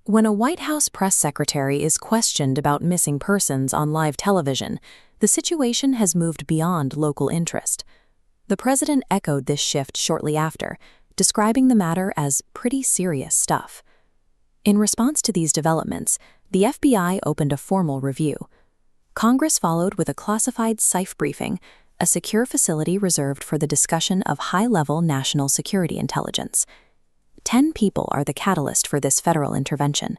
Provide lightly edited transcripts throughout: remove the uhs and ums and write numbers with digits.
When a White House press secretary is questioned about missing persons on live television, the situation has moved beyond local interest. The president echoed this shift shortly after, describing the matter as pretty serious stuff. In response to these developments, the FBI opened a formal review. Congress followed with a classified SCIF briefing, a secure facility reserved for the discussion of high-level national security intelligence. 10 people are the catalyst for this federal intervention.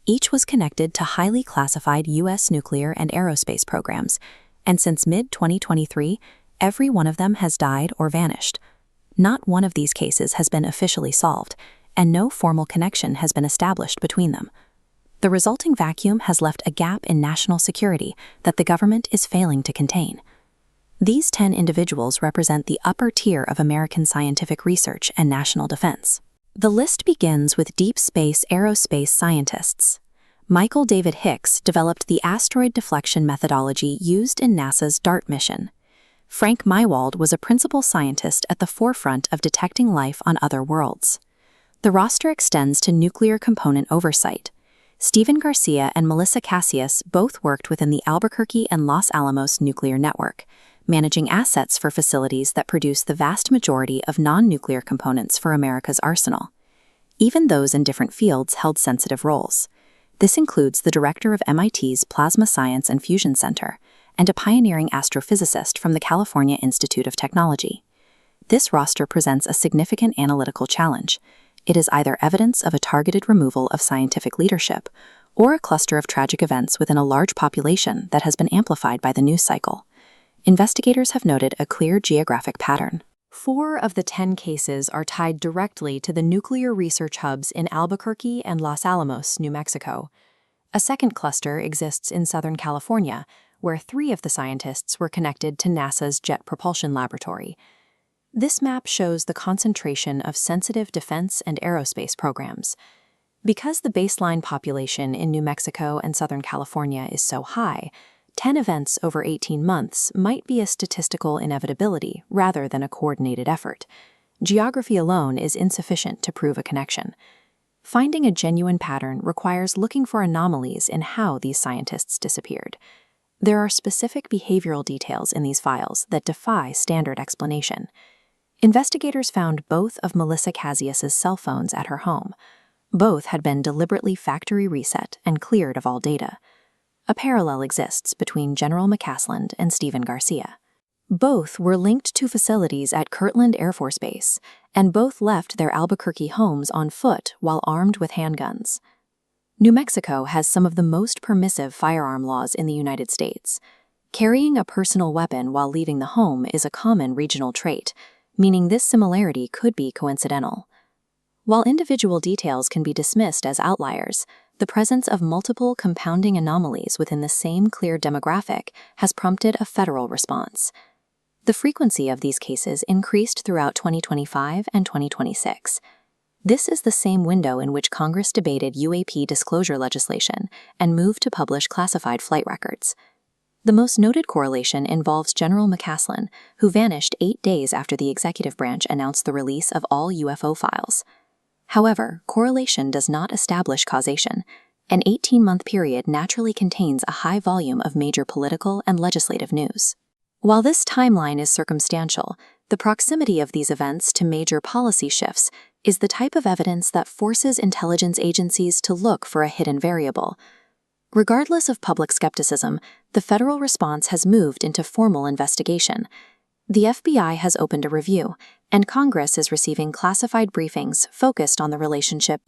Each was connected to highly classified U.S. nuclear and aerospace programs, and since mid-2023, every one of them has died or vanished. Not one of these cases has been officially solved, and no formal connection has been established between them. The resulting vacuum has left a gap in national security that the government is failing to contain. These 10 individuals represent the upper tier of American scientific research and national defense. The list begins with deep space aerospace scientists. Michael David Hicks developed the asteroid deflection methodology used in NASA's DART mission. Frank Mywald was a principal scientist at the forefront of detecting life on other worlds. The roster extends to nuclear component oversight. Stephen Garcia and Melissa Cassius both worked within the Albuquerque and Los Alamos nuclear network, managing assets for facilities that produce the vast majority of non-nuclear components for America's arsenal. Even those in different fields held sensitive roles. This includes the director of MIT's Plasma Science and Fusion Center and a pioneering astrophysicist from the California Institute of Technology. This roster presents a significant analytical challenge. It is either evidence of a targeted removal of scientific leadership or a cluster of tragic events within a large population that has been amplified by the news cycle. Investigators have noted a clear geographic pattern. 4 of the 10 cases are tied directly to the nuclear research hubs in Albuquerque and Los Alamos, New Mexico. A second cluster exists in Southern California, where 3 of the scientists were connected to NASA's Jet Propulsion Laboratory. This map shows the concentration of sensitive defense and aerospace programs. Because the baseline population in New Mexico and Southern California is so high, 10 events over 18 months might be a statistical inevitability rather than a coordinated effort. Geography alone is insufficient to prove a connection. Finding a genuine pattern requires looking for anomalies in how these scientists disappeared. There are specific behavioral details in these files that defy standard explanation. Investigators found both of Melissa Cassius's cell phones at her home. Both had been deliberately factory reset and cleared of all data. A parallel exists between General McCasland and Stephen Garcia. Both were linked to facilities at Kirtland Air Force Base, and both left their Albuquerque homes on foot while armed with handguns. New Mexico has some of the most permissive firearm laws in the United States. Carrying a personal weapon while leaving the home is a common regional trait, meaning this similarity could be coincidental. While individual details can be dismissed as outliers, the presence of multiple compounding anomalies within the same clear demographic has prompted a federal response. The frequency of these cases increased throughout 2025 and 2026. This is the same window in which Congress debated UAP disclosure legislation and moved to publish classified flight records. The most noted correlation involves General McCasland, who vanished 8 days after the executive branch announced the release of all UFO files. However, correlation does not establish causation. An 18-month period naturally contains a high volume of major political and legislative news. While this timeline is circumstantial, the proximity of these events to major policy shifts is the type of evidence that forces intelligence agencies to look for a hidden variable. Regardless of public skepticism, the federal response has moved into formal investigation. The FBI has opened a review, and Congress is receiving classified briefings focused on the relationship